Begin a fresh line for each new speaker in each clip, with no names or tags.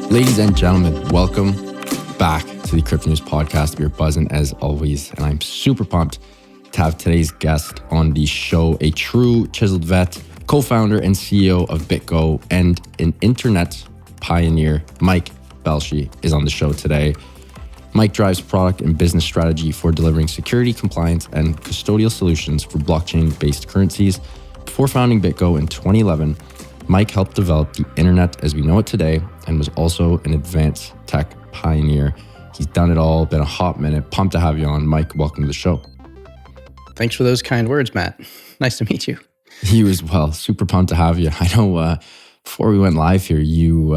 Ladies and gentlemen, welcome back to the Crypto News Podcast. We're buzzing as always, and I'm super pumped to have today's guest on the show, a true chiseled vet, co-founder and CEO of BitGo, and an internet pioneer. Mike Belshe is on the show today. Mike drives product and business strategy for delivering security, compliance, and custodial solutions for blockchain-based currencies. Before founding BitGo in 2011, Mike helped develop the internet as we know it today and was also an advanced tech pioneer. He's done it all, been a hot minute. Pumped to have you on. Mike, welcome to the show.
Thanks for those kind words, Matt. Nice to meet you.
You as well. Super pumped to have you. I know before we went live here, you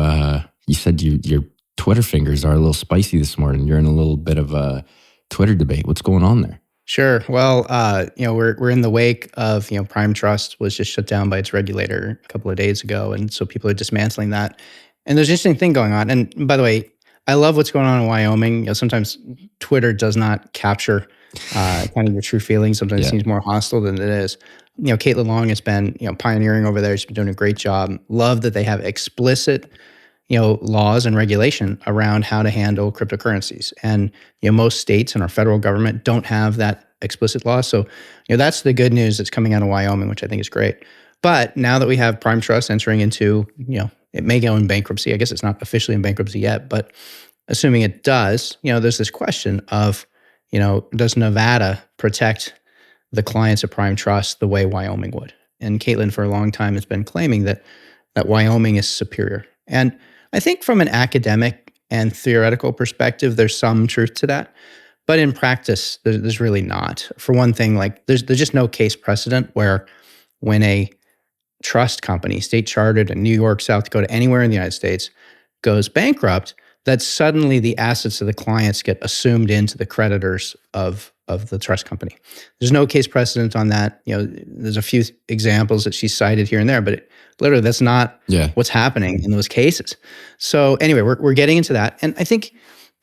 said your Twitter fingers are a little spicy this morning. You're in a little bit of a Twitter debate. What's going on there?
Sure. Well, we're in the wake of, Prime Trust was just shut down by its regulator a couple of days ago. And so people are dismantling that. And there's an interesting thing going on. And by the way, I love what's going on in Wyoming. Sometimes Twitter does not capture kind of your true feelings. Sometimes it seems more hostile than it is. Caitlin Long has been, pioneering over there. She's been doing a great job. Love that they have explicit laws and regulation around how to handle cryptocurrencies. And, most states and our federal government don't have that explicit law. So, that's the good news that's coming out of Wyoming, which I think is great. But now that we have Prime Trust entering into, it may go in bankruptcy. I guess it's not officially in bankruptcy yet, but assuming it does, there's this question of, does Nevada protect the clients of Prime Trust the way Wyoming would? And Caitlin for a long time has been claiming that Wyoming is superior. And I think from an academic and theoretical perspective, there's some truth to that. But in practice, there's really not. For one thing, there's just no case precedent where when a trust company, state chartered in New York, South Dakota, anywhere in the United States, goes bankrupt, that suddenly the assets of the clients get assumed into the creditors of the trust company. There's no case precedent on that. There's a few examples that she cited here and there, but literally that's not what's happening in those cases. So anyway, we're getting into that. And I think,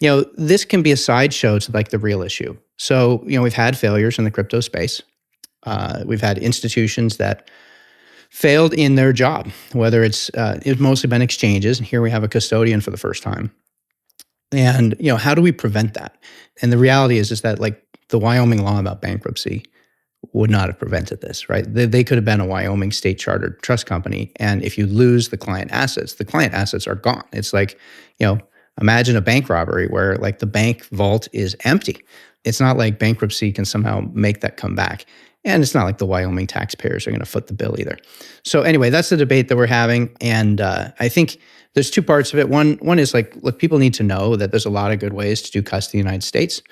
this can be a sideshow to the real issue. So, we've had failures in the crypto space. We've had institutions that failed in their job, whether it's mostly been exchanges. And here we have a custodian for the first time. And, how do we prevent that? And the reality is that the Wyoming law about bankruptcy would not have prevented this, right? They could have been a Wyoming state chartered trust company. And if you lose the client assets are gone. It's imagine a bank robbery where the bank vault is empty. It's not like bankruptcy can somehow make that come back. And it's not like the Wyoming taxpayers are going to foot the bill either. So anyway, that's the debate that we're having. And I think there's two parts of it. One is look, people need to know that there's a lot of good ways to do custody in the United States.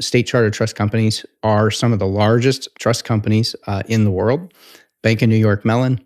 State chartered trust companies are some of the largest trust companies in the world. Bank of New York Mellon,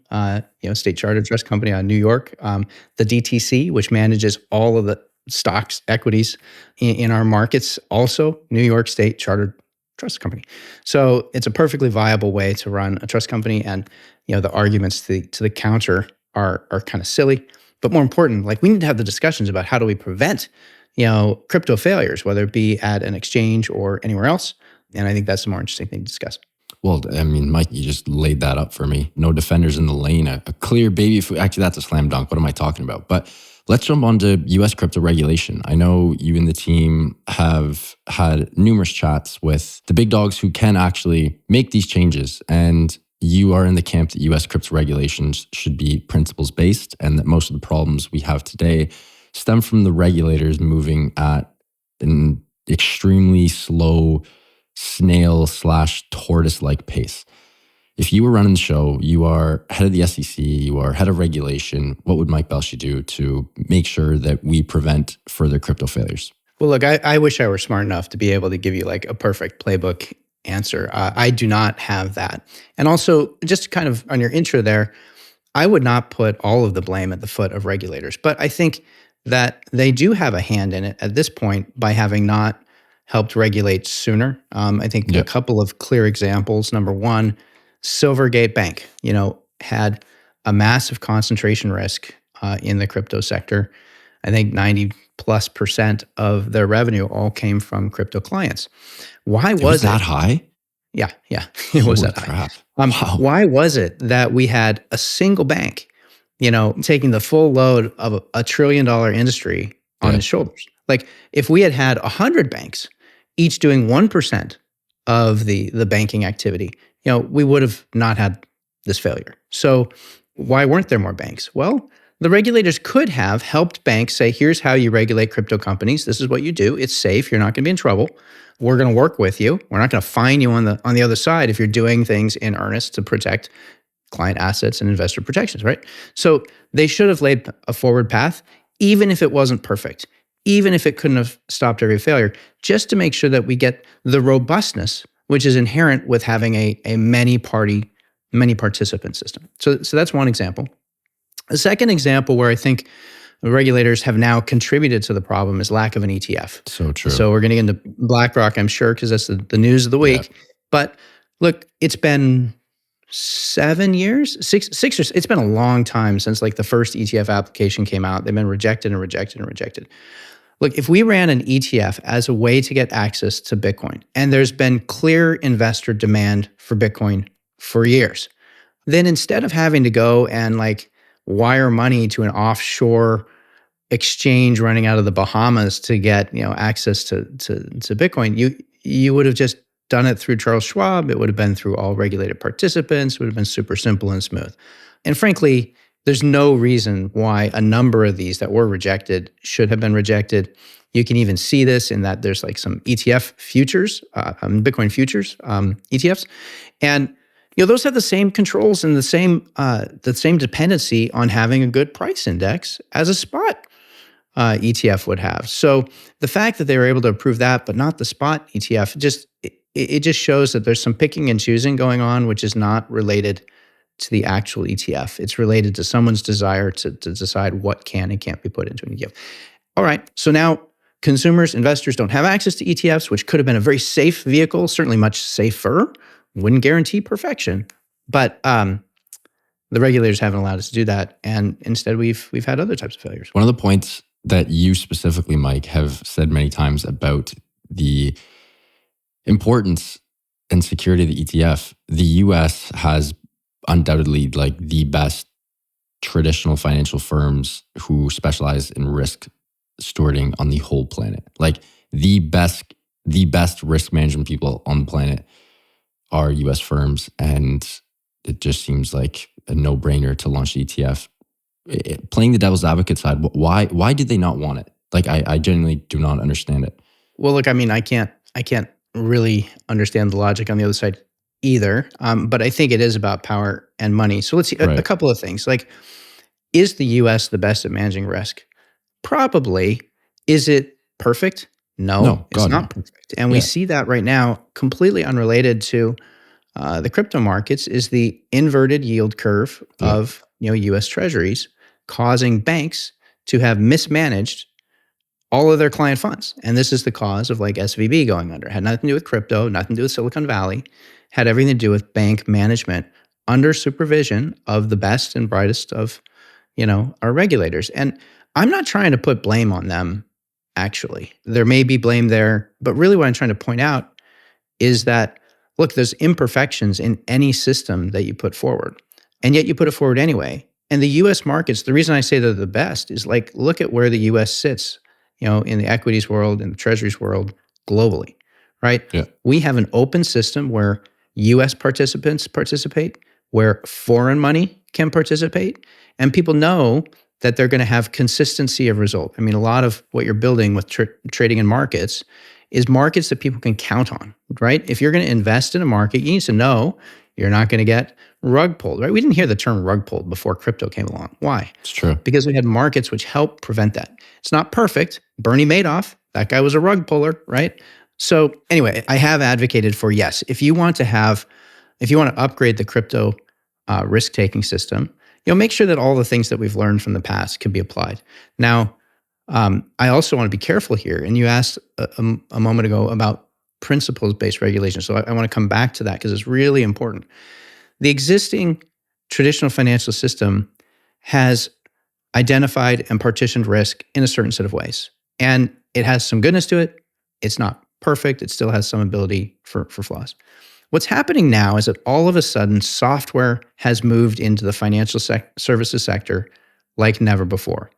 state chartered trust company out of New York. The DTC, which manages all of the stocks, equities in our markets, also New York State chartered trust company. So it's a perfectly viable way to run a trust company. And, the arguments to the counter are kind of silly. But more important, we need to have the discussions about how do we prevent, crypto failures, whether it be at an exchange or anywhere else. And I think that's the more interesting thing to discuss.
Well, I mean, Mike, you just laid that up for me. No defenders in the lane, a clear baby food. Actually, that's a slam dunk. What am I talking about? But let's jump on to U.S. crypto regulation. I know you and the team have had numerous chats with the big dogs who can actually make these changes. And you are in the camp that U.S. crypto regulations should be principles-based and that most of the problems we have today stem from the regulators moving at an extremely slow snail/tortoise-like pace. If you were running the show, you are head of the SEC, you are head of regulation, what would Mike Belshe do to make sure that we prevent further crypto failures?
Well, look, I wish I were smart enough to be able to give you a perfect playbook answer. I do not have that. And also, just kind of on your intro there, I would not put all of the blame at the foot of regulators. But I think that they do have a hand in it at this point by having not helped regulate sooner. I think a couple of clear examples. Number one, Silvergate Bank, had a massive concentration risk in the crypto sector. I think 90+% of their revenue all came from crypto clients. Why was it
that high?
Yeah, it was that high. Wow. Why was it that we had a single bank taking the full load of a $1 trillion industry on his shoulders. Like if we had had 100 banks, each doing 1% of the banking activity, we would have not had this failure. So why weren't there more banks? Well, the regulators could have helped banks say, here's how you regulate crypto companies. This is what you do. It's safe. You're not going to be in trouble. We're going to work with you. We're not going to fine you on the other side if you're doing things in earnest to protect client assets and investor protections, right? So they should have laid a forward path, even if it wasn't perfect, even if it couldn't have stopped every failure, just to make sure that we get the robustness, which is inherent with having a many participant system. So that's one example. A second example where I think the regulators have now contributed to the problem is lack of an ETF.
So true.
So we're going to get into BlackRock, I'm sure, because that's the news of the week. Yeah. But look, it's been 7 years, six or it's been a long time since like the first ETF application came out. They've been rejected and rejected and rejected. Look, if we ran an ETF as a way to get access to Bitcoin, and there's been clear investor demand for Bitcoin for years, then instead of having to go and like wire money to an offshore exchange running out of the Bahamas to get access to Bitcoin, you would have just done it through Charles Schwab. It would have been through all regulated participants. It would have been super simple and smooth. And frankly, there's no reason why a number of these that were rejected should have been rejected. You can even see this in that there's like some ETF futures, Bitcoin futures ETFs, and those have the same controls and the same dependency on having a good price index as a spot ETF would have. So the fact that they were able to approve that, but not the spot ETF, it just shows that there's some picking and choosing going on, which is not related to the actual ETF. It's related to someone's desire to decide what can and can't be put into an ETF. All right, so now consumers, investors don't have access to ETFs, which could have been a very safe vehicle, certainly much safer. Wouldn't guarantee perfection, but the regulators haven't allowed us to do that, and instead we've had other types of failures.
One of the points that you specifically, Mike, have said many times about the importance and security of the ETF, the US has undoubtedly like the best traditional financial firms who specialize in risk stewarding on the whole planet. Like the best risk management people on the planet are US firms, and it just seems like a no-brainer to launch the ETF. Playing the devil's advocate side, why did they not want it? Like I genuinely do not understand it.
Well, look, I mean, I can't really understand the logic on the other side either. But I think it is about power and money. So let's see a couple of things. Like, is the US the best at managing risk? Probably. Is it perfect? No, it's not perfect. And we see that right now, completely unrelated to the crypto markets, is the inverted yield curve of US treasuries causing banks to have mismanaged all of their client funds. And this is the cause of like SVB going under. It had nothing to do with crypto, nothing to do with Silicon Valley, had everything to do with bank management under supervision of the best and brightest of, our regulators. And I'm not trying to put blame on them, actually. There may be blame there, but really what I'm trying to point out is that, look, there's imperfections in any system that you put forward, and yet you put it forward anyway. And the US markets, the reason I say they're the best is like, look at where the US sits, in the equities world, in the treasuries world, globally, right?
Yeah.
We have an open system where US participants participate, where foreign money can participate, and people know that they're going to have consistency of result. I mean, a lot of what you're building with trading in markets is markets that people can count on, right? If you're going to invest in a market, you need to know you're not going to get rug pulled, right? We didn't hear the term rug pulled before crypto came along. Why?
It's true.
Because we had markets which help prevent that. It's not perfect. Bernie Madoff, that guy was a rug puller, right? So anyway, I have advocated for, yes, if you want to upgrade the crypto risk-taking system, make sure that all the things that we've learned from the past can be applied. Now, I also want to be careful here. And you asked a moment ago about principles-based regulation. So I want to come back to that because it's really important. The existing traditional financial system has identified and partitioned risk in a certain set of ways. And it has some goodness to it. It's not perfect. It still has some ability for flaws. What's happening now is that all of a sudden software has moved into the financial services sector like never before.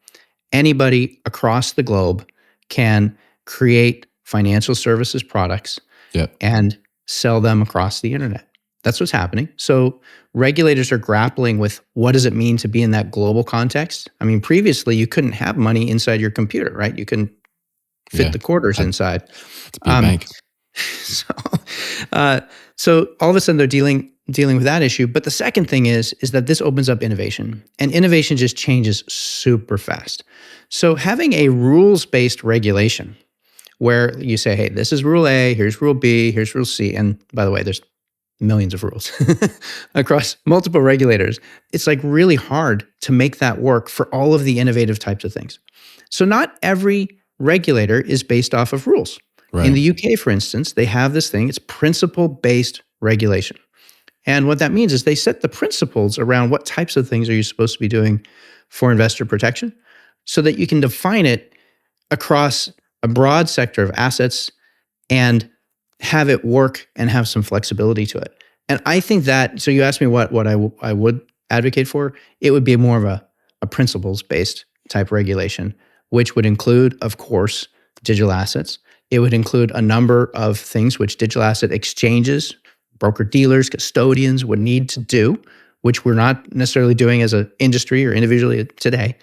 Anybody across the globe can create financial services products
Yep.
and sell them across the internet. That's what's happening. So regulators are grappling with what does it mean to be in that global context? I mean, previously you couldn't have money inside your computer, right? You couldn't fit the quarters inside.
To be a bank.
So, so all of a sudden they're dealing with that issue. But the second thing is that this opens up innovation, and innovation just changes super fast. So having a rules-based regulation where you say, hey, this is rule A, here's rule B, here's rule C. And by the way, there's millions of rules across multiple regulators. It's like really hard to make that work for all of the innovative types of things. So not every regulator is based off of rules.
Right.
In the UK, for instance, they have this thing, it's principle-based regulation. And what that means is they set the principles around what types of things are you supposed to be doing for investor protection so that you can define it across a broad sector of assets and have it work and have some flexibility to it. And I think that, so you asked me what I would advocate for, it would be more of a principles-based type regulation, which would include, of course, digital assets. It would include a number of things which digital asset exchanges, broker-dealers, custodians would need to do, which we're not necessarily doing as an industry or individually today,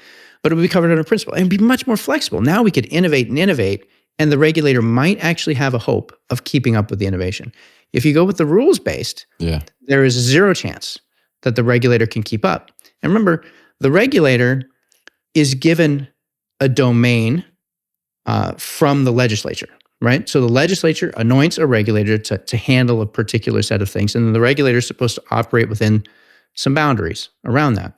but it would be covered under principle and be much more flexible. Now we could innovate, and the regulator might actually have a hope of keeping up with the innovation. If you go with the rules-based, there is zero chance that the regulator can keep up. And remember, the regulator is given a domain from the legislature, right? So the legislature anoints a regulator to handle a particular set of things, and then the regulator is supposed to operate within some boundaries around that.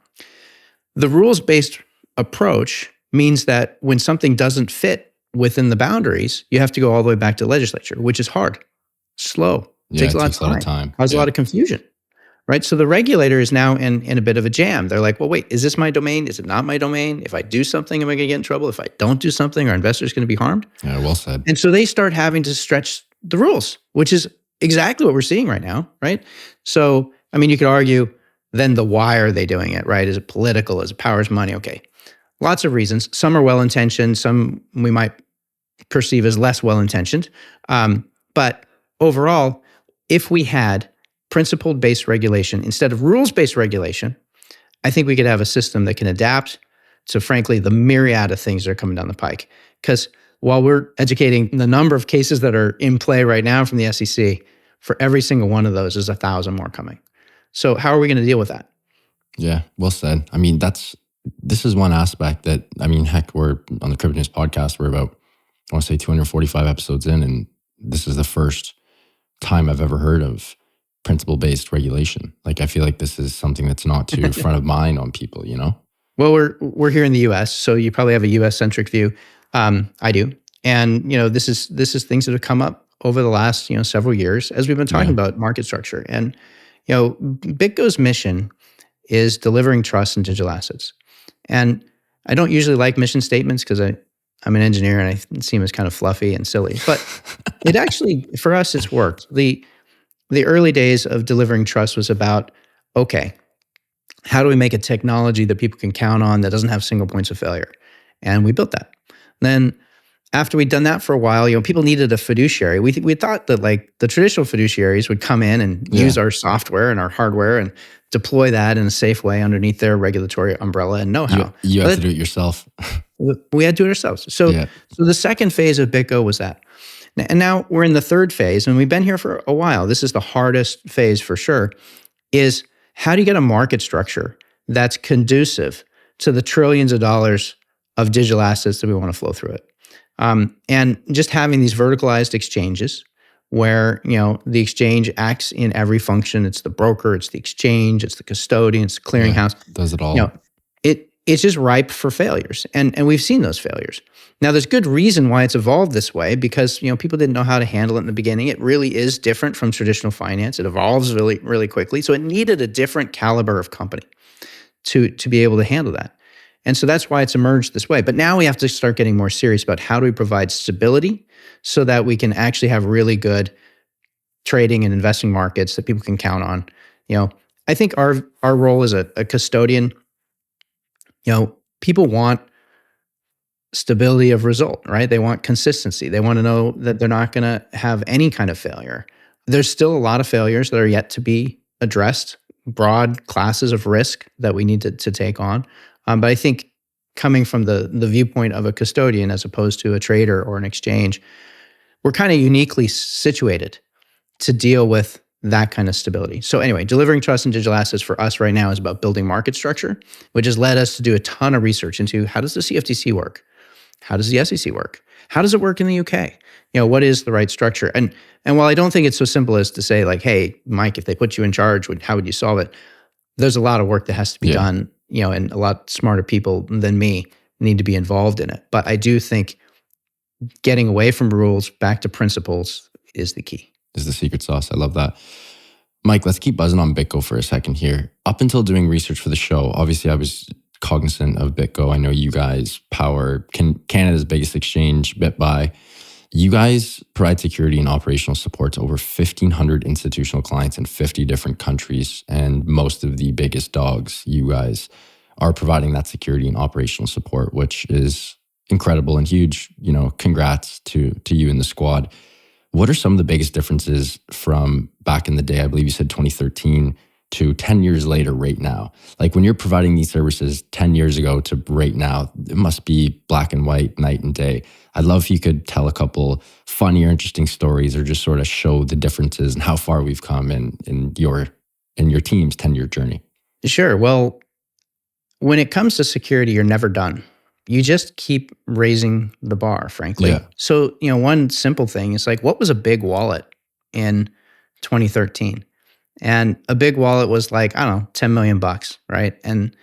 The rules-based approach means that when something doesn't fit within the boundaries, you have to go all the way back to the legislature, which is hard, slow, takes a lot of time, causes a lot of confusion, right? So the regulator is now in a bit of a jam. They're like, well, wait, is this my domain? Is it not my domain? If I do something, am I going to get in trouble? If I don't do something, are investors going to be harmed?
Yeah, well said.
And so they start having to stretch the rules, which is exactly what we're seeing right now, right? So, I mean, you could argue, then why are they doing it, right? Is it political? Is it powers, money? Okay. Lots of reasons. Some are well-intentioned. Some we might perceive as less well-intentioned. But overall, if we had principle-based regulation instead of rules-based regulation, I think we could have a system that can adapt to, frankly, the myriad of things that are coming down the pike. Because while we're educating the number of cases that are in play right now from the SEC, for every single one of those is 1,000 more coming. So how are we going to deal with that?
Yeah, well said. I mean, this is one aspect that, I mean, heck, we're on the Crypto News podcast, we're about, I want to say 245 episodes in, and this is the first time I've ever heard of principle-based regulation. Like, I feel like this is something that's not too front of mind on people, you know?
Well, we're here in the U.S., so you probably have a U.S.-centric view. I do. And, this is things that have come up over the last, several years as we've been talking about market structure. And, BitGo's mission is delivering trust in digital assets. And I don't usually like mission statements because I'm an engineer and I seem as kind of fluffy and silly. But it actually, for us, it's worked. The early days of delivering trust was about, okay, how do we make a technology that people can count on that doesn't have single points of failure? And we built that. Then after we'd done that for a while, people needed a fiduciary. We thought that like the traditional fiduciaries would come in and use our software and our hardware and deploy that in a safe way underneath their regulatory umbrella and know-how.
You have to do it yourself.
We had to do it ourselves. So the second phase of BitGo was that. And now we're in the third phase, and we've been here for a while. This is the hardest phase for sure, is how do you get a market structure that's conducive to the trillions of dollars of digital assets that we want to flow through it? And just having these verticalized exchanges where, the exchange acts in every function. It's the broker, it's the exchange, it's the custodian, it's the clearinghouse.
Does it all.
It's just ripe for failures. And we've seen those failures. Now, there's good reason why it's evolved this way because, people didn't know how to handle it in the beginning. It really is different from traditional finance. It evolves really, really quickly. So it needed a different caliber of company to be able to handle that. And so that's why it's emerged this way. But now we have to start getting more serious about how do we provide stability so that we can actually have really good trading and investing markets that people can count on. I think our role as a custodian, people want stability of result, right? They want consistency. They want to know that they're not going to have any kind of failure. There's still a lot of failures that are yet to be addressed, broad classes of risk that we need to take on. But I think coming from the viewpoint of a custodian as opposed to a trader or an exchange, we're kind of uniquely situated to deal with that kind of stability. So anyway, delivering trust in digital assets for us right now is about building market structure, which has led us to do a ton of research into how does the CFTC work? How does the SEC work? How does it work in the UK? What is the right structure? And while I don't think it's so simple as to say like, hey, Mike, if they put you in charge, how would you solve it? There's a lot of work that has to be done, and a lot smarter people than me need to be involved in it. But I do think getting away from rules back to principles is the key.
Is the secret sauce. I love that. Mike, let's keep buzzing on BitGo for a second here. Up until doing research for the show, obviously I was cognizant of BitGo. I know you guys power Canada's biggest exchange, BitBuy. You guys provide security and operational support to over 1,500 institutional clients in 50 different countries. And most of the biggest dogs, you guys are providing that security and operational support, which is incredible and huge. Congrats to you and the squad. What are some of the biggest differences from back in the day? I believe you said 2013 to 10 years later right now. Like when you're providing these services 10 years ago to right now, it must be black and white, night and day. I'd love if you could tell a couple funny or interesting stories or just sort of show the differences and how far we've come in your team's 10-year journey.
Sure. Well, when it comes to security, you're never done. You just keep raising the bar, frankly.
Yeah.
So, one simple thing is like, what was a big wallet in 2013? And a big wallet was like, I don't know, 10 million bucks, right? And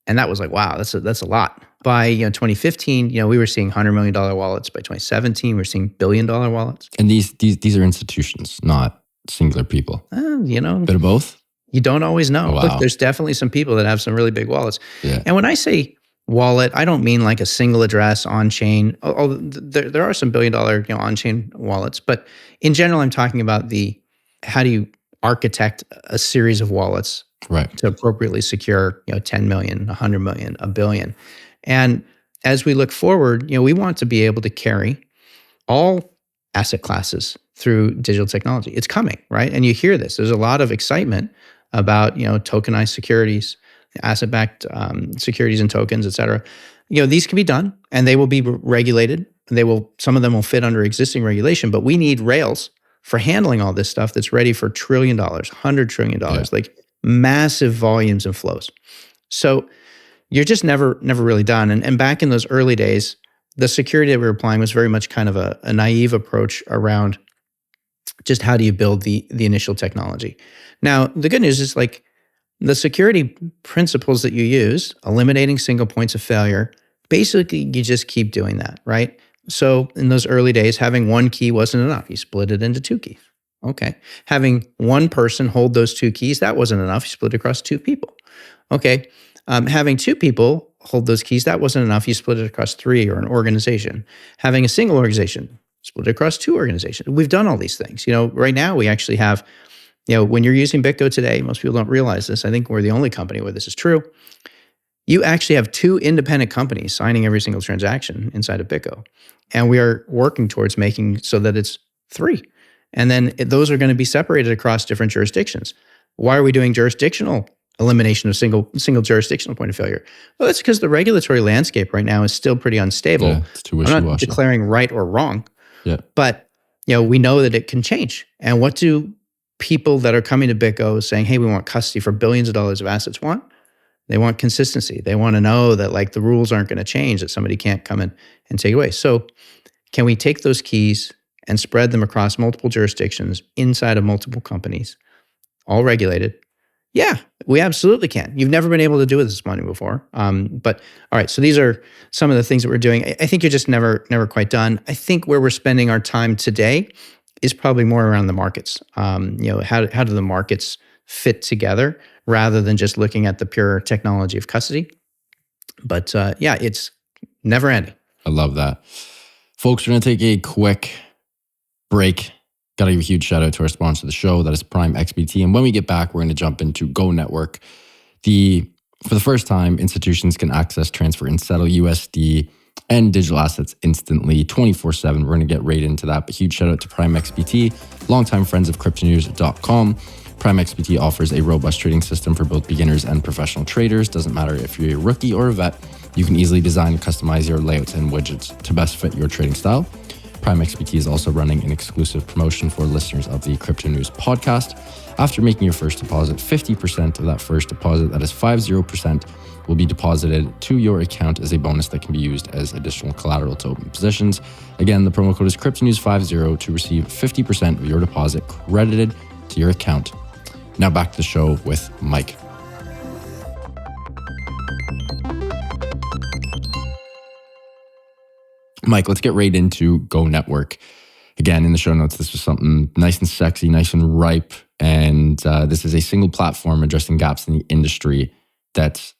that was like, wow, that's a lot. By 2015, we were seeing $100 million wallets. By 2017, we were seeing $1 billion wallets.
And these are institutions, not singular people. Bit of both?
You don't always know.
Oh, wow.
Look, there's definitely some people that have some really big wallets.
Yeah.
And when I say wallet, I don't mean like a single address on-chain. There are some billion-dollar on-chain wallets, but in general, I'm talking about how do you architect a series of wallets to appropriately secure 10 million, 100 million, a billion. And as we look forward, we want to be able to carry all asset classes through digital technology. It's coming, right? And you hear this. There's a lot of excitement about tokenized securities, asset-backed securities and tokens, et cetera. These can be done and they will be regulated. Some of them will fit under existing regulation, but we need rails for handling all this stuff that's ready for $1 trillion, $100 trillion, like massive volumes and flows. So you're just never really done. And back in those early days, the security that we were applying was very much kind of a naive approach around just how do you build the initial technology. Now, the good news is like the security principles that you use, eliminating single points of failure, basically you just keep doing that, right? So in those early days, having one key wasn't enough. You split it into two keys. Okay. Having one person hold those two keys, that wasn't enough. You split it across two people. Okay. Having two people hold those keys, that wasn't enough. You split it across three or an organization. Having a single organization, split it across two organizations. We've done all these things. Right now we actually have, when you're using BitGo today, most people don't realize this. I think we're the only company where this is true. You actually have two independent companies signing every single transaction inside of BitGo. And we are working towards making so that it's three. And then those are going to be separated across different jurisdictions. Why are we doing jurisdictional elimination of single jurisdictional point of failure? Well, that's because the regulatory landscape right now is still pretty unstable.
Yeah, it's too wishy-washy.
I'm not declaring right or wrong,
yeah,
but we know that it can change. And what do people that are coming to BitGo saying, hey, we want custody for billions of dollars of assets want? They want consistency. They want to know that like the rules aren't going to change, that somebody can't come in and take it away. So can we take those keys and spread them across multiple jurisdictions inside of multiple companies, all regulated? Yeah, we absolutely can. You've never been able to do this money before. But all right, so these are some of the things that we're doing. I think you're just never quite done. I think where we're spending our time today is probably more around the markets. How do the markets fit together rather than just looking at the pure technology of custody? But it's never ending.
I love that. Folks, we're going to take a quick break. Got to give a huge shout out to our sponsor of the show, that is Prime XBT. And when we get back, we're going to jump into Go Network. For the first time, institutions can access, transfer, and settle USD and digital assets instantly, 24/7. We're going to get right into that. But huge shout out to Prime XBT, longtime friends of cryptonews.com. Prime XBT offers a robust trading system for both beginners and professional traders. Doesn't matter if you're a rookie or a vet, you can easily design and customize your layouts and widgets to best fit your trading style. Prime XBT is also running an exclusive promotion for listeners of the Crypto News podcast. After making your first deposit, 50% of that first deposit, that is 50%, will be deposited to your account as a bonus that can be used as additional collateral to open positions. Again, the promo code is CryptoNews50 to receive 50% of your deposit credited to your account. Now back to the show with Mike. Mike, let's get right into Go Network. Again, in the show notes, this was something nice and sexy, nice and ripe. And this is a single platform addressing gaps in the industry that,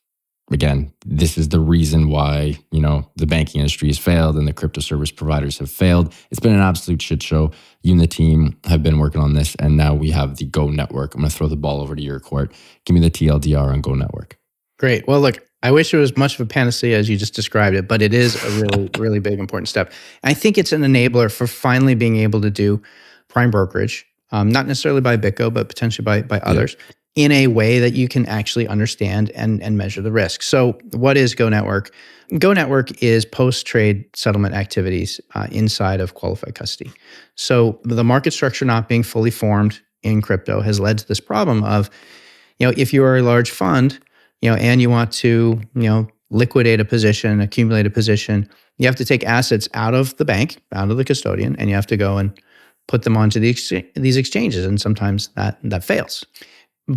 again, this is the reason why, the banking industry has failed and the crypto service providers have failed. It's been an absolute shit show. You and the team have been working on this, and now we have the Go Network. I'm going to throw the ball over to your court. Give me the TLDR on Go Network.
Great. Well, look, I wish it was much of a panacea as you just described it, but it is a really, really big, important step. I think it's an enabler for finally being able to do prime brokerage, not necessarily by BitGo, but potentially by others, in a way that you can actually understand and measure the risk. So what is Go Network? Go Network is post-trade settlement activities inside of qualified custody. So the market structure not being fully formed in crypto has led to this problem of, if you are a large fund, and you want to, liquidate a position, accumulate a position, you have to take assets out of the bank, out of the custodian, and you have to go and put them onto these exchanges. And sometimes that fails.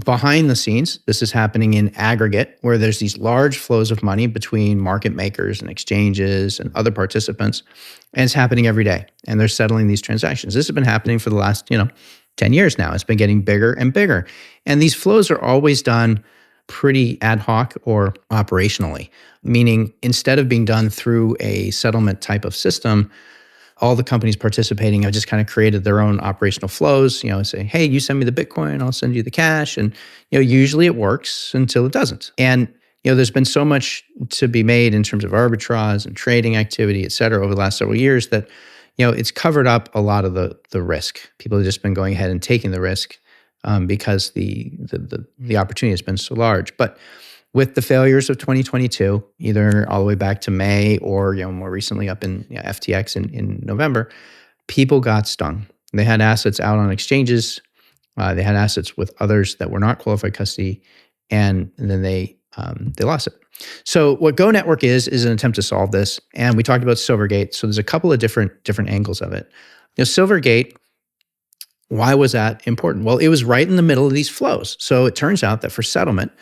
Behind the scenes, this is happening in aggregate, where there's these large flows of money between market makers and exchanges and other participants. And it's happening every day. And they're settling these transactions. This has been happening for the last, 10 years now. It's been getting bigger and bigger. And these flows are always done pretty ad hoc or operationally, meaning instead of being done through a settlement type of system, all the companies participating have just kind of created their own operational flows, say, hey, you send me the Bitcoin, I'll send you the cash. And, usually it works until it doesn't. And, there's been so much to be made in terms of arbitrage and trading activity, et cetera, over the last several years that, it's covered up a lot of the risk. People have just been going ahead and taking the risk because the opportunity has been so large. But with the failures of 2022, either all the way back to May or more recently up in FTX in November, people got stung. They had assets out on exchanges. They had assets with others that were not qualified custody, and then they lost it. So what Go Network is an attempt to solve this. And we talked about Silvergate. So there's a couple of different angles of it. Silvergate, why was that important? Well, it was right in the middle of these flows. So it turns out that for settlement,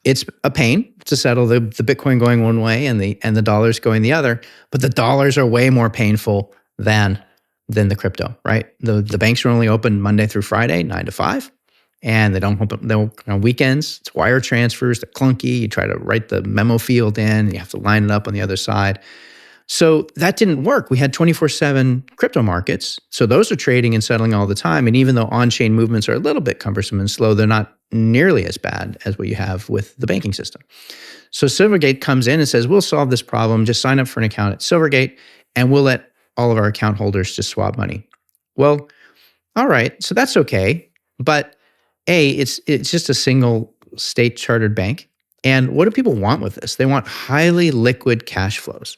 it's a pain to settle the Bitcoin going one way and the dollars going the other, but the dollars are way more painful than the crypto, right? The banks are only open Monday through Friday, 9 to 5, and they don't open on weekends. It's wire transfers, they're clunky. You try to write the memo field in, and you have to line it up on the other side. So that didn't work. We had 24/7 crypto markets. So those are trading and settling all the time. And even though on-chain movements are a little bit cumbersome and slow, they're not nearly as bad as what you have with the banking system. So Silvergate comes in and says, we'll solve this problem. Just sign up for an account at Silvergate, and we'll let all of our account holders just swap money. Well, all right. So that's okay. But it's just a single state chartered bank. And what do people want with this? They want highly liquid cash flows.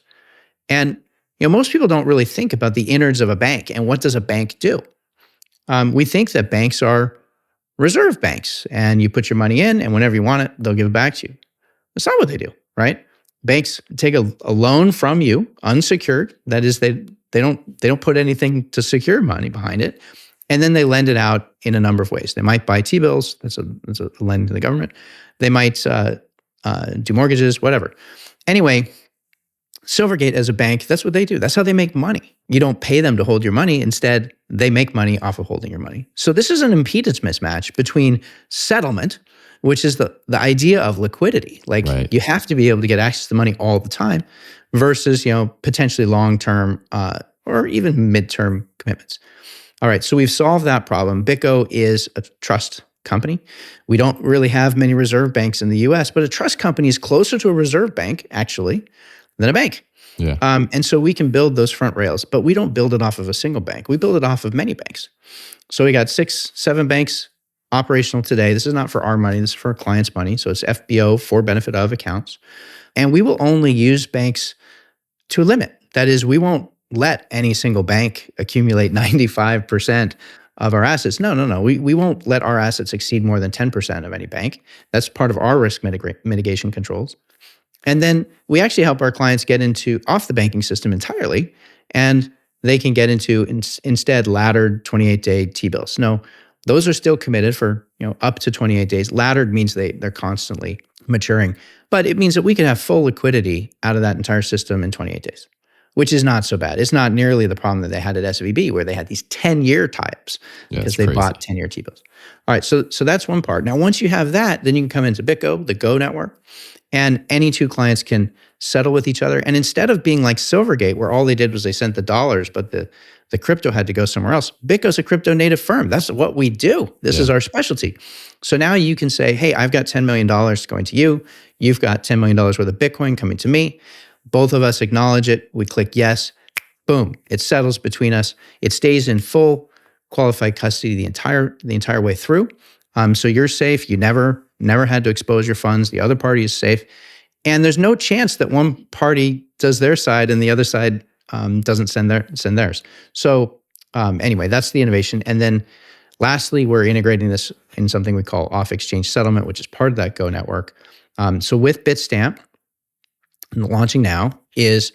And most people don't really think about the innards of a bank and what does a bank do. We think that banks are reserve banks, and you put your money in, and whenever you want it, they'll give it back to you. That's not what they do, right? Banks take a loan from you, unsecured. That is, they don't put anything to secure money behind it, and then they lend it out in a number of ways. They might buy T-bills. That's a lending to the government. They might do mortgages, whatever. Anyway, Silvergate as a bank, that's what they do. That's how they make money. You don't pay them to hold your money. Instead, they make money off of holding your money. So this is an impedance mismatch between settlement, which is the idea of liquidity. Like right. You have to be able to get access to money all the time versus, potentially long-term or even midterm commitments. All right, so we've solved that problem. BitGo is a trust company. We don't really have many reserve banks in the US, but a trust company is closer to a reserve bank, actually, than a bank.
Yeah.
And so we can build those front rails, but we don't build it off of a single bank. We build it off of many banks. So we got 6, 7 banks operational today. This is not for our money. This is for our clients' money. So it's FBO, for benefit of accounts. And we will only use banks to a limit. That is, we won't let any single bank accumulate 95% of our assets. No, no, no. We won't let our assets exceed more than 10% of any bank. That's part of our risk mitigation controls. And then we actually help our clients get into off the banking system entirely, and they can get into instead laddered 28-day T-bills. No, those are still committed for up to 28 days. Laddered means they're constantly maturing, but it means that we can have full liquidity out of that entire system in 28 days, which is not so bad. It's not nearly the problem that they had at SVB, where they had these 10-year tie-ups because they bought 10-year T-bills. All right, so that's one part. Now, once you have that, then you can come into BitGo, the Go network, and any two clients can settle with each other. And instead of being like Silvergate, where all they did was they sent the dollars, but the crypto had to go somewhere else, BitGo's a crypto native firm. That's what we do. This is our specialty. So now you can say, hey, I've got $10 million going to you. You've got $10 million worth of Bitcoin coming to me. Both of us acknowledge it. We click yes. Boom. It settles between us. It stays in full qualified custody the entire way through. So you're safe. You never had to expose your funds. The other party is safe. And there's no chance that one party does their side and the other side doesn't send theirs. So anyway, that's the innovation. And then lastly, we're integrating this in something we call off-exchange settlement, which is part of that Go network. So with Bitstamp, launching now, is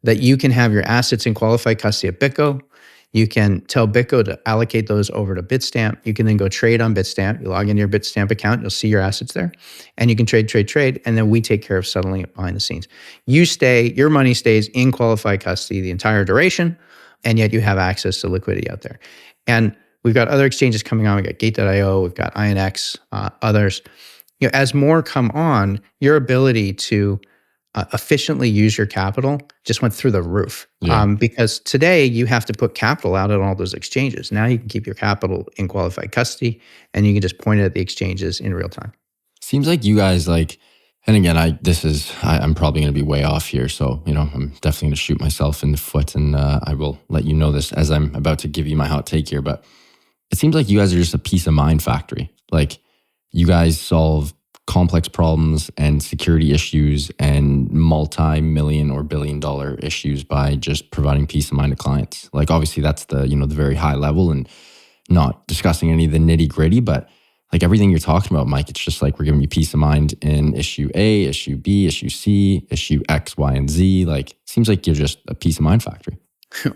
that you can have your assets in qualified custody at BitGo. You can tell BitGo to allocate those over to Bitstamp. You can then go trade on Bitstamp. You log into your Bitstamp account, you'll see your assets there. And you can trade, and then we take care of settling it behind the scenes. Your money stays in qualified custody the entire duration, and yet you have access to liquidity out there. And we've got other exchanges coming on. We've got Gate.io, we've got INX, others. As more come on, your ability to efficiently use your capital just went through the roof. Because today you have to put capital out at all those exchanges. Now you can keep your capital in qualified custody, and you can just point it at the exchanges in real time.
Seems like you guys and again, I'm probably going to be way off here. So, I'm definitely going to shoot myself in the foot, and I will let you know this as I'm about to give you my hot take here. But it seems like you guys are just a peace of mind factory. Like, you guys solve complex problems and security issues and multi-million or billion-dollar issues by just providing peace of mind to clients. Like, obviously that's the very high level and not discussing any of the nitty-gritty, but like everything you're talking about, Mike, it's just like we're giving you peace of mind in issue A, issue B, issue C, issue X, Y, and Z. Like, seems like you're just a peace of mind factory.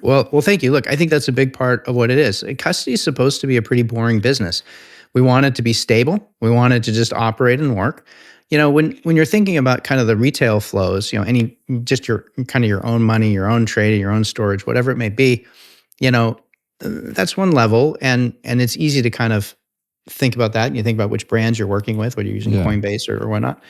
Well, thank you. Look, I think that's a big part of what it is. Custody is supposed to be a pretty boring business. We want it to be stable. We want it to just operate and work. When you're thinking about kind of the retail flows, just your kind of your own money, your own trading, your own storage, whatever it may be, that's one level, and it's easy to kind of think about that. And you think about which brands you're working with, whether you're using Coinbase or whatnot,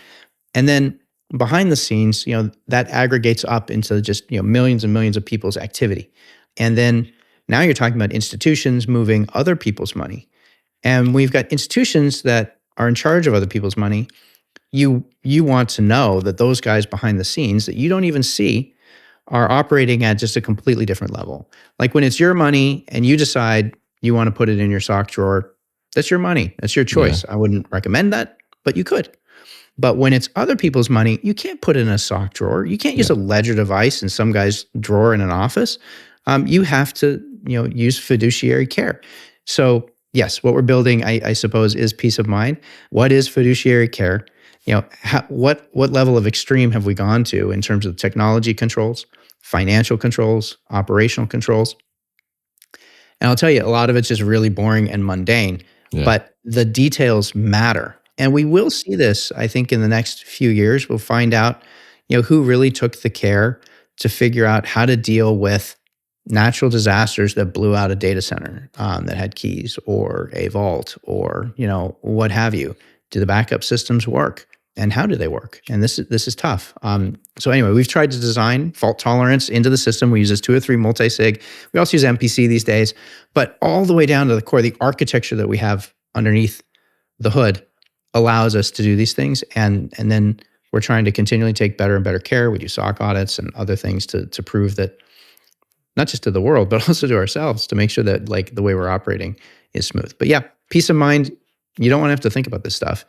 and then behind the scenes, that aggregates up into just millions and millions of people's activity, and then now you're talking about institutions moving other people's money. And we've got institutions that are in charge of other people's money. You want to know that those guys behind the scenes that you don't even see are operating at just a completely different level. Like when it's your money and you decide you want to put it in your sock drawer, that's your money. That's your choice. I wouldn't recommend that, but you could. But when it's other people's money, you can't put it in a sock drawer. You can't use a ledger device in some guy's drawer in an office. You have to use fiduciary care. So yes, what we're building, I suppose, is peace of mind. What is fiduciary care? What level of extreme have we gone to in terms of technology controls, financial controls, operational controls? And I'll tell you, a lot of it's just really boring and mundane, but the details matter. And we will see this, I think, in the next few years. We'll find out, who really took the care to figure out how to deal with natural disasters that blew out a data center that had keys, or a vault, or what have you. Do the backup systems work? and how do they work? And this is tough. So anyway, we've tried to design fault tolerance into the system. We use this 2 or 3 multi-sig. We also use MPC these days, but all the way down to the core, the architecture that we have underneath the hood allows us to do these things. And then we're trying to continually take better and better care. We do SOC audits and other things to prove that, not just to the world, but also to ourselves, to make sure that like the way we're operating is smooth. But yeah, peace of mind. You don't want to have to think about this stuff,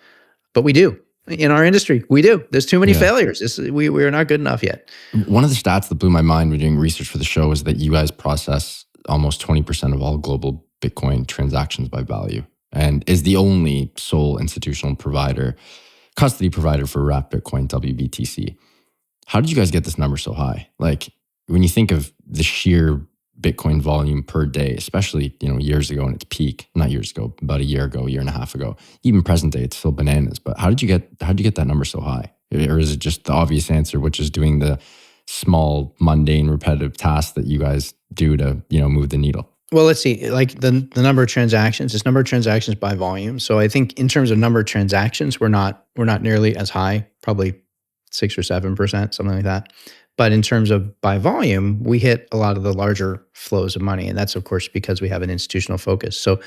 but we do. In our industry, we do. There's too many failures. We are not good enough yet.
One of the stats that blew my mind when doing research for the show is that you guys process almost 20% of all global Bitcoin transactions by value, and is the only sole institutional provider, custody provider for wrapped Bitcoin WBTC. How did you guys get this number so high? Like when you think of the sheer Bitcoin volume per day, especially, years ago in its peak, not years ago, about a year ago, 1.5 years ago, even present day, it's still bananas. But how did you get that number so high? Or is it just the obvious answer, which is doing the small, mundane, repetitive tasks that you guys do to, move the needle?
Well, let's see, like the number of transactions, it's number of transactions by volume. So I think in terms of number of transactions, we're not nearly as high, probably 6 or 7%, something like that. But in terms of by volume, we hit a lot of the larger flows of money. And that's, of course, because we have an institutional focus. So,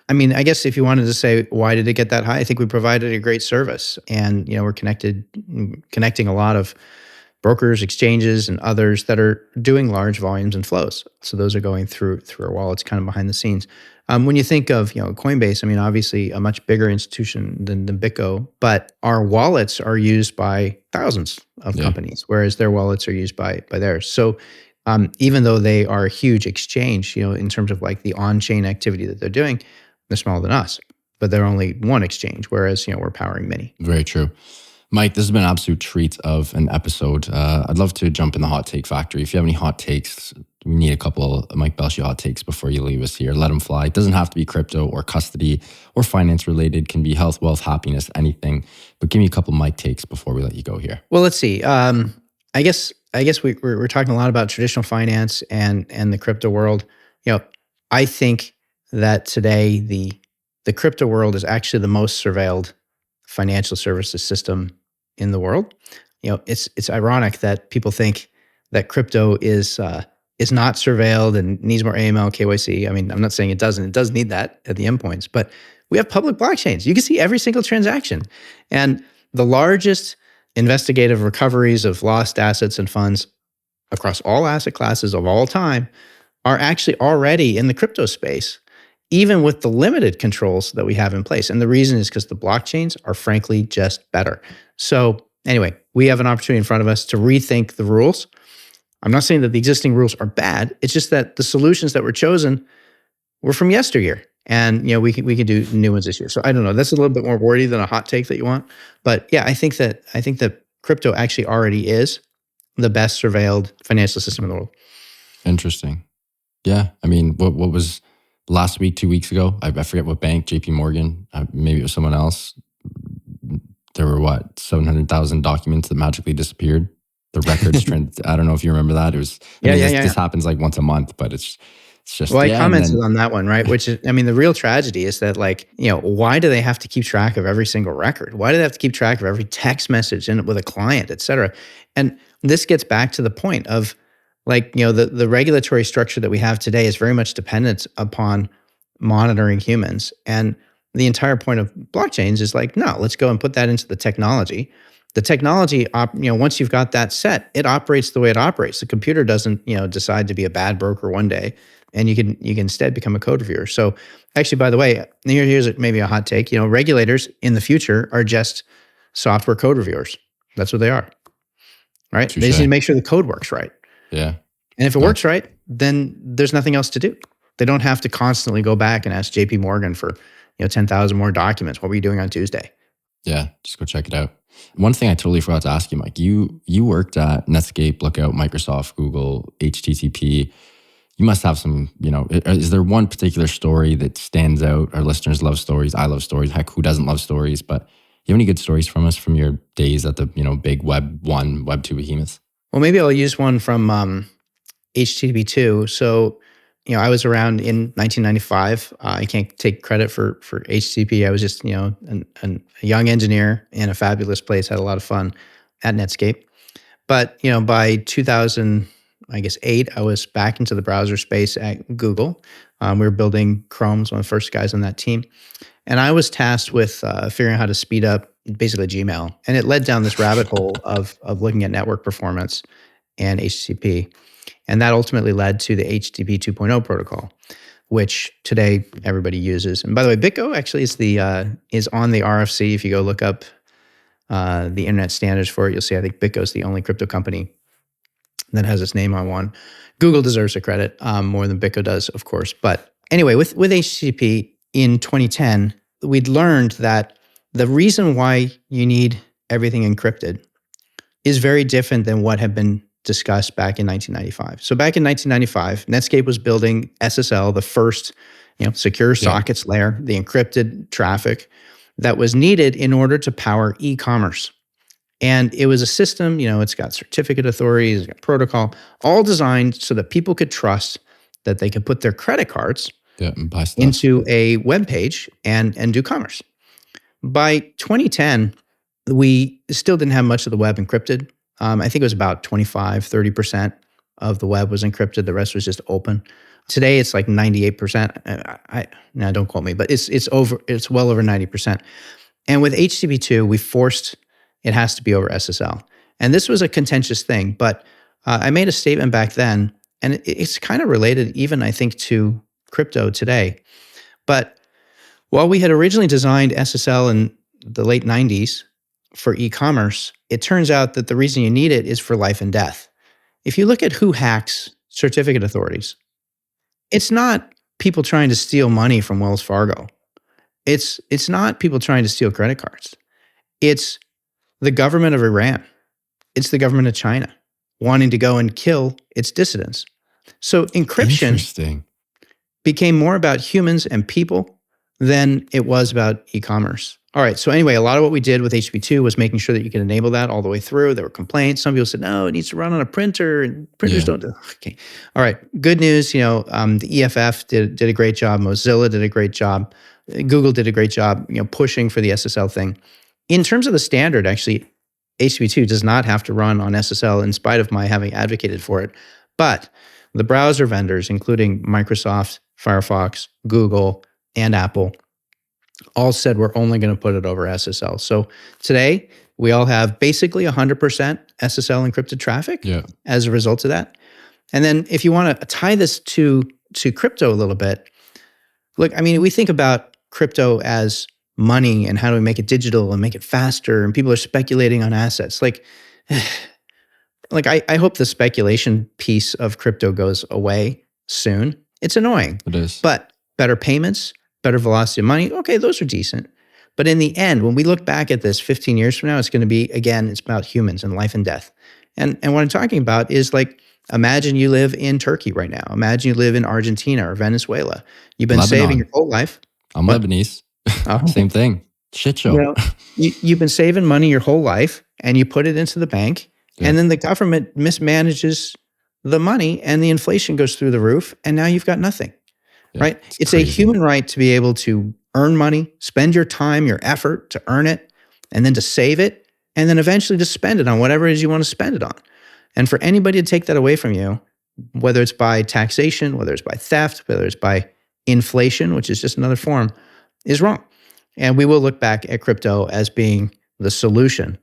I mean, I guess if you wanted to say, why did it get that high? I think we provided a great service. And, we're connecting a lot of brokers, exchanges, and others that are doing large volumes and flows. So those are going through our wallets, kind of behind the scenes. When you think of Coinbase, I mean, obviously a much bigger institution than BitGo, but our wallets are used by thousands of companies, whereas their wallets are used by theirs. So even though they are a huge exchange, in terms of like the on-chain activity that they're doing, they're smaller than us, but they're only one exchange, whereas we're powering many.
Very true. Mike, this has been an absolute treat of an episode. I'd love to jump in the hot take factory. If you have any hot takes, we need a couple of Mike Belshe hot takes before you leave us here. Let them fly. It doesn't have to be crypto or custody or finance related. It can be health, wealth, happiness, anything. But give me a couple of Mike takes before we let you go here.
Well, let's see. I guess we're talking a lot about traditional finance and the crypto world. I think that today the crypto world is actually the most surveilled financial services system in the world. It's ironic that people think that crypto is not surveilled and needs more AML, KYC. I mean, I'm not saying it doesn't. It does need that at the endpoints, but we have public blockchains. You can see every single transaction. And the largest investigative recoveries of lost assets and funds across all asset classes of all time are actually already in the crypto space, even with the limited controls that we have in place. And the reason is because the blockchains are frankly just better. So anyway, we have an opportunity in front of us to rethink the rules. I'm not saying that the existing rules are bad. It's just that the solutions that were chosen were from yesteryear. And we can do new ones this year. So I don't know. That's a little bit more wordy than a hot take that you want. But yeah, I think that crypto actually already is the best surveilled financial system in the world.
Interesting. Yeah. I mean, what was last week, 2 weeks ago? I forget what bank, JP Morgan, maybe it was someone else. There were 700,000 documents that magically disappeared. The records trend. I don't know if you remember that. It was, this happens like once a month, but it's just.
Well, I commented on that one, right? Which is, I mean, the real tragedy is that why do they have to keep track of every single record? Why do they have to keep track of every text message with a client, et cetera? And this gets back to the point of the regulatory structure that we have today is very much dependent upon monitoring humans. And the entire point of blockchains is no, let's go and put that into the technology. The technology, once you've got that set, it operates the way it operates. The computer doesn't, decide to be a bad broker one day, and you can instead become a code reviewer. So actually, by the way, here's maybe a hot take. Regulators in the future are just software code reviewers. That's what they are, right? Touché. They just need to make sure the code works right.
Yeah.
And if it works right, then there's nothing else to do. They don't have to constantly go back and ask JP Morgan for 10,000 more documents. What were you doing on Tuesday?
Yeah, just go check it out. One thing I totally forgot to ask you, Mike, you worked at Netscape, Lookout, Microsoft, Google, HTTP. You must have some, is there one particular story that stands out? Our listeners love stories. I love stories. Heck, who doesn't love stories? But you have any good stories from us from your days at the, big Web 1, Web 2 behemoths?
Well, maybe I'll use one from HTTP 2. So, I was around in 1995. I can't take credit for HTTP. I was just, a young engineer in a fabulous place, had a lot of fun at Netscape. But, by 2000, I guess 8, I was back into the browser space at Google. We were building Chrome, was one of the first guys on that team. And I was tasked with figuring out how to speed up basically Gmail. And it led down this rabbit hole of looking at network performance and HTTP. And that ultimately led to the HTTP 2.0 protocol, which today everybody uses. And by the way, BitGo actually is on the RFC. If you go look up the internet standards for it, you'll see I think BitGo is the only crypto company that has its name on one. Google deserves the credit more than BitGo does, of course. But anyway, with HTTP in 2010, we'd learned that the reason why you need everything encrypted is very different than what had been discussed back in 1995. So back in 1995, Netscape was building SSL, the first secure sockets layer, the encrypted traffic that was needed in order to power e-commerce. And it was a system, it's got certificate authorities, it's got protocol, all designed so that people could trust that they could put their credit cards
and buy stuff
into a web page and do commerce. By 2010, we still didn't have much of the web encrypted. I think it was about 25, 30% of the web was encrypted. The rest was just open. Today, it's like 98%. Now, don't quote me, but it's well over 90%. And with HTTP2, we forced it has to be over SSL. And this was a contentious thing, but I made a statement back then, and it's kind of related even, I think, to crypto today. But while we had originally designed SSL in the late 90s for e-commerce, it turns out that the reason you need it is for life and death. If you look at who hacks certificate authorities, it's not people trying to steal money from Wells Fargo. It's not people trying to steal credit cards. It's the government of Iran. It's the government of China wanting to go and kill its dissidents. So encryption became more about humans and people than it was about e-commerce. All right, so anyway, a lot of what we did with HTTP2 was making sure that you could enable that all the way through. There were complaints. Some people said, no, it needs to run on a printer, and printers don't do it. Okay. All right, good news, the EFF did a great job. Mozilla did a great job. Google did a great job, pushing for the SSL thing. In terms of the standard, actually, HTTP2 does not have to run on SSL in spite of my having advocated for it. But the browser vendors, including Microsoft, Firefox, Google, and Apple, all said we're only going to put it over SSL. So today, we all have basically 100% SSL encrypted traffic as a result of that. And then if you want to tie this to crypto a little bit, look, I mean, we think about crypto as money and how do we make it digital and make it faster, and people are speculating on assets. Like I hope the speculation piece of crypto goes away soon. It's annoying.
It is.
But better payments, better velocity of money, okay, those are decent. But in the end, when we look back at this 15 years from now, it's going to be, again, it's about humans and life and death. And what I'm talking about is like, imagine you live in Turkey right now. Imagine you live in Argentina or Venezuela. You've been saving your whole life.
I'm Lebanese. Same thing. Shit show.
You've been saving money your whole life, and you put it into the bank, and then the government mismanages the money, and the inflation goes through the roof, and now you've got nothing, right? It's crazy. A human right to be able to earn money, spend your time, your effort to earn it, and then to save it, and then eventually to spend it on whatever it is you want to spend it on. And for anybody to take that away from you, whether it's by taxation, whether it's by theft, whether it's by inflation, which is just another form, is wrong. And we will look back at crypto as being the solution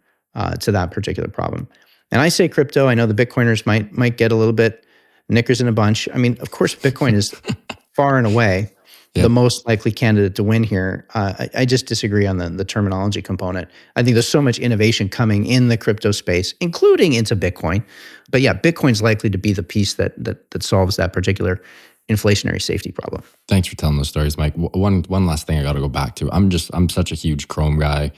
to that particular problem. And I say crypto, I know the Bitcoiners might get a little bit knickers in a bunch. I mean, of course, Bitcoin is far and away the most likely candidate to win here. I just disagree on the terminology component. I think there's so much innovation coming in the crypto space, including into Bitcoin. But yeah, Bitcoin's likely to be the piece that solves that particular inflationary safety problem.
Thanks for telling those stories, Mike. One last thing I got to go back to. I'm such a huge Chrome guy.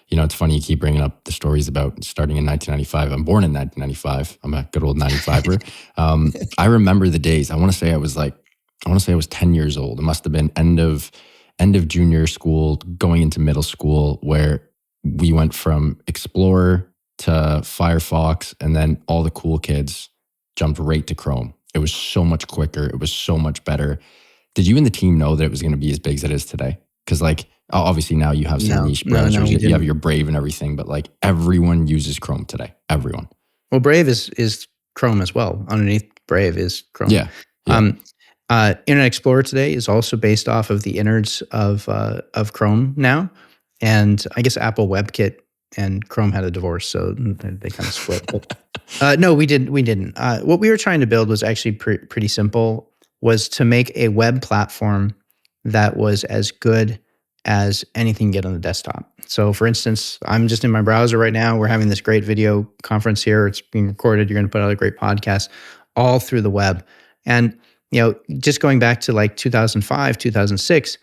It's funny you keep bringing up the stories about starting in 1995. I'm born in 1995. I'm a good old 95er. I remember the days. I want to say I was 10 years old. It must have been end of junior school, going into middle school, where we went from Explorer to Firefox, and then all the cool kids jumped right to Chrome. It was so much quicker. It was so much better. Did you and the team know that it was going to be as big as it is today? Because like obviously now you have some
No,
niche
no, no,
browsers.
we
You have
didn't.
your Brave and everything, but like everyone uses Chrome today. Everyone.
Well, Brave is Chrome as well. Underneath Brave is Chrome.
Yeah. Yeah.
Um, Internet Explorer today is also based off of the innards of Chrome now, and I guess Apple WebKit and Chrome had a divorce, so they kind of split. But no, we didn't. We didn't. What we were trying to build was actually pretty simple. Was to make a web platform that was as good as anything you get on the desktop. So, for instance, I'm just in my browser right now. We're having this great video conference here. It's being recorded. You're going to put out a great podcast all through the web. And just going back to like 2005, 2006,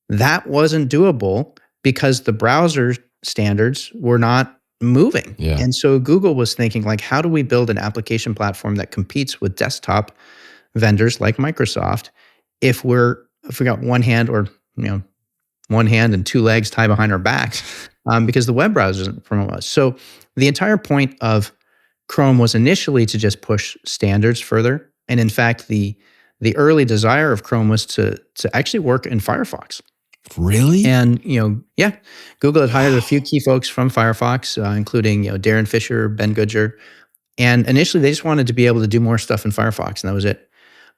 that wasn't doable because the browser standards were not moving.
Yeah.
And so Google was thinking like, how do we build an application platform that competes with desktop vendors like Microsoft if we got one hand or one hand and two legs tied behind our backs because the web browser doesn't promote us. So the entire point of Chrome was initially to just push standards further. And in fact, the early desire of Chrome was to actually work in Firefox.
Really?
And yeah, Google had hired a few key folks from Firefox, including Darren Fisher, Ben Goodger, and initially they just wanted to be able to do more stuff in Firefox, and that was it.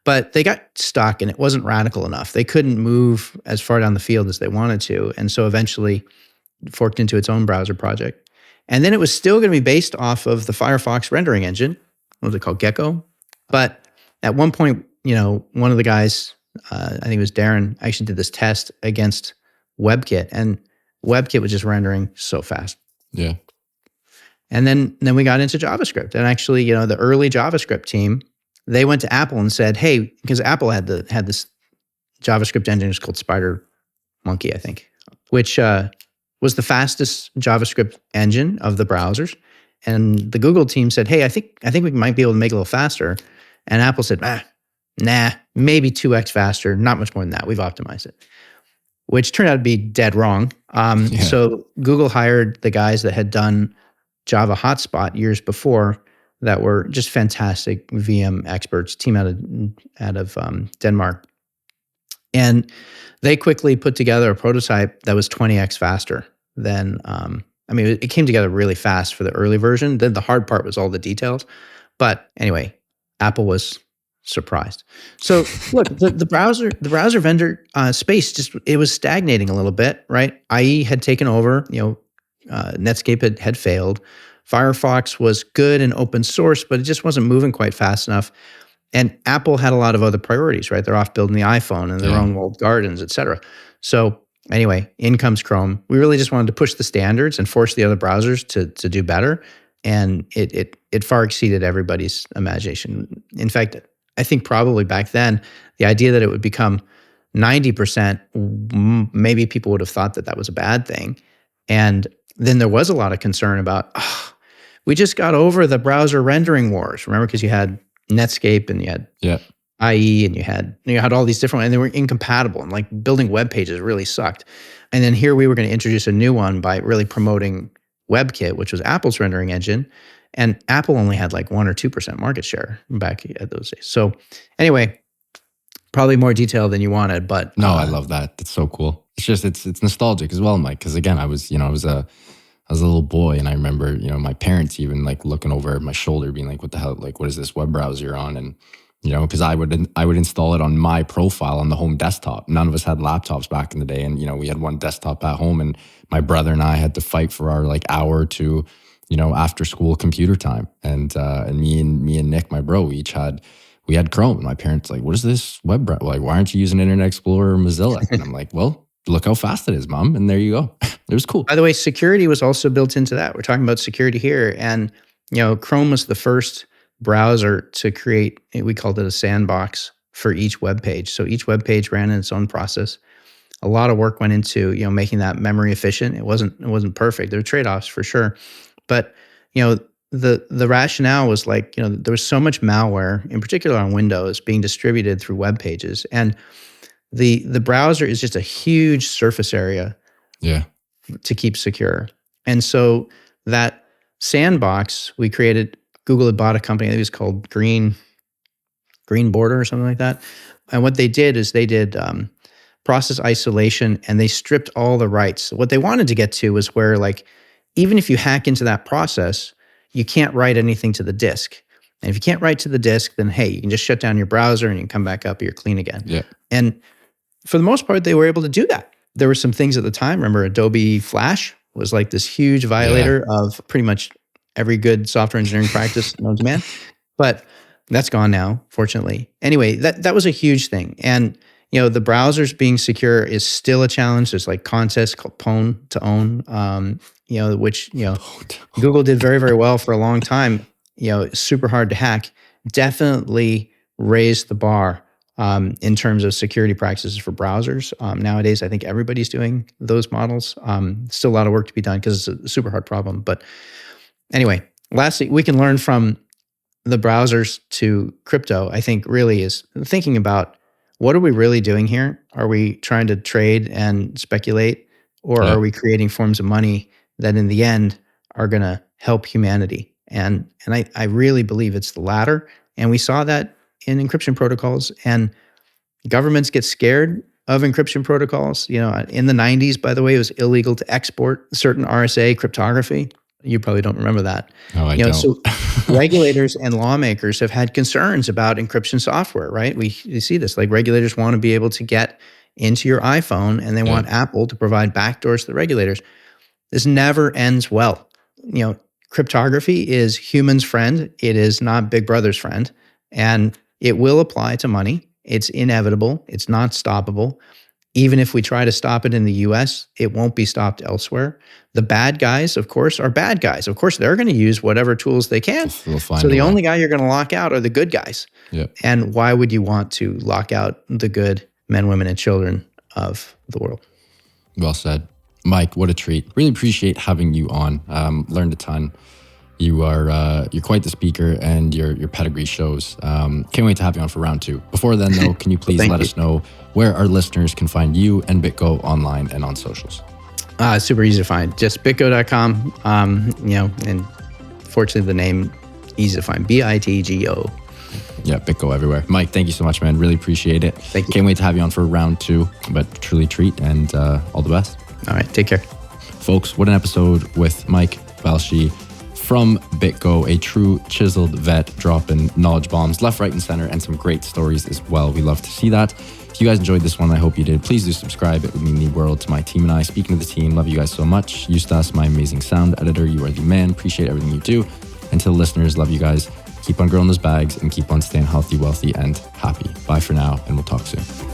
But they got stuck, and it wasn't radical enough. They couldn't move as far down the field as they wanted to, and so eventually forked into its own browser project. And then it was still going to be based off of the Firefox rendering engine. What was it called? Gecko. But at one point, one of the guys, I think it was Darren, actually did this test against WebKit, and WebKit was just rendering so fast.
Yeah.
And then we got into JavaScript, and actually, the early JavaScript team, they went to Apple and said, "Hey," because Apple had this JavaScript engine, it's called Spider Monkey, I think, which was the fastest JavaScript engine of the browsers. And the Google team said, "Hey, I think we might be able to make it a little faster." And Apple said, "Nah, maybe 2x faster, not much more than that. We've optimized it," which turned out to be dead wrong. So Google hired the guys that had done Java Hotspot years before that were just fantastic VM experts, team out of Denmark. And they quickly put together a prototype that was 20x faster than, it came together really fast for the early version. Then the hard part was all the details. But anyway, Apple was surprised. So look, the browser vendor space it was stagnating a little bit, right? IE had taken over, Netscape had failed. Firefox was good and open source, but it just wasn't moving quite fast enough. And Apple had a lot of other priorities, right? They're off building the iPhone and their own walled gardens, et cetera. So anyway, in comes Chrome. We really just wanted to push the standards and force the other browsers to do better. And it far exceeded everybody's imagination. In fact, I think probably back then, the idea that it would become 90%, maybe people would have thought that was a bad thing. And then there was a lot of concern about, we just got over the browser rendering wars. Remember, because you had Netscape and you had IE and you had all these different, and they were incompatible, and like building web pages really sucked. And then here we were going to introduce a new one by really promoting WebKit, which was Apple's rendering engine. And Apple only had like 1 or 2% market share back at those days. So anyway, probably more detail than you wanted, but
no, I love that. That's so cool. It's just it's nostalgic as well, Mike. Because again, I was a little boy, and I remember my parents even like looking over my shoulder, being like, "What the hell? Like, what is this web browser you're on?" And because I would install it on my profile on the home desktop. None of us had laptops back in the day, and we had one desktop at home, and my brother and I had to fight for our like hour or two, after school computer time. And me and Nick, my bro, we had Chrome. And my parents like, "What is this web browser? Like, why aren't you using Internet Explorer or Mozilla?" And I'm like, "Well, look how fast it is, Mom." And there you go. It was cool.
By the way, security was also built into that. We're talking about security here. And, Chrome was the first browser to create, we called it a sandbox for each web page. So each web page ran in its own process. A lot of work went into, making that memory efficient. It wasn't perfect. There were trade-offs for sure. But, the rationale was like, there was so much malware, in particular on Windows, being distributed through web pages. And the browser is just a huge surface area to keep secure. And so that sandbox we created, Google had bought a company, I think it was called Green green border or something like that. And what they did is they did process isolation, and they stripped all the rights. So what they wanted to get to was where, like, even if you hack into that process, you can't write anything to the disk. And if you can't write to the disk, then hey, you can just shut down your browser and you can come back up, you're clean again.
Yeah.
And for the most part, they were able to do that. There were some things at the time. Remember, Adobe Flash was like this huge violator of pretty much every good software engineering practice known to man. But that's gone now, fortunately. Anyway, that was a huge thing. And the browsers being secure is still a challenge. There's like contests called Pwn to Own, which Google did very, very well for a long time. Super hard to hack. Definitely raised the bar in terms of security practices for browsers. Nowadays, I think everybody's doing those models. Still a lot of work to be done because it's a super hard problem. But anyway, lastly, we can learn from the browsers to crypto, I think really is thinking about, what are we really doing here? Are we trying to trade and speculate, or are we creating forms of money that in the end are going to help humanity? And I really believe it's the latter. And we saw that in encryption protocols, and governments get scared of encryption protocols. In the 90s, by the way, it was illegal to export certain RSA cryptography. You probably don't remember that.
No, I don't.
So regulators and lawmakers have had concerns about encryption software, right? We see this, like regulators want to be able to get into your iPhone, and they want Apple to provide backdoors to the regulators. This never ends well. Cryptography is humans' friend. It is not Big Brother's friend, and it will apply to money. It's inevitable. It's not stoppable. Even if we try to stop it in the US, it won't be stopped elsewhere. The bad guys, of course, are bad guys. Of course, they're going to use whatever tools they can. So the only guy you're going to lock out are the good guys.
Yep.
And why would you want to lock out the good men, women, and children of the world?
Well said. Mike, what a treat. Really appreciate having you on. Learned a ton. You're quite the speaker, and your pedigree shows. Can't wait to have you on for round 2. Before then, though, can you please let us know where our listeners can find you and BitGo online and on socials?
Super easy to find. Just bitgo.com. And fortunately, the name easy to find. BITGO.
Yeah, BitGo everywhere. Mike, thank you so much, man. Really appreciate it.
Thank you.
Can't wait to have you on for round 2. But truly treat, and all the best.
All right, take care,
folks. What an episode with Mike Belshe from BitGo, a true chiseled vet, dropping knowledge bombs left, right, and center, and some great stories as well. We love to see that. If you guys enjoyed this one, I hope you did. Please do subscribe. It would mean the world to my team and I. Speaking of the team, love you guys so much. Eustace, my amazing sound editor, you are the man. Appreciate everything you do. And to the listeners, love you guys. Keep on growing those bags and keep on staying healthy, wealthy, and happy. Bye for now, and we'll talk soon.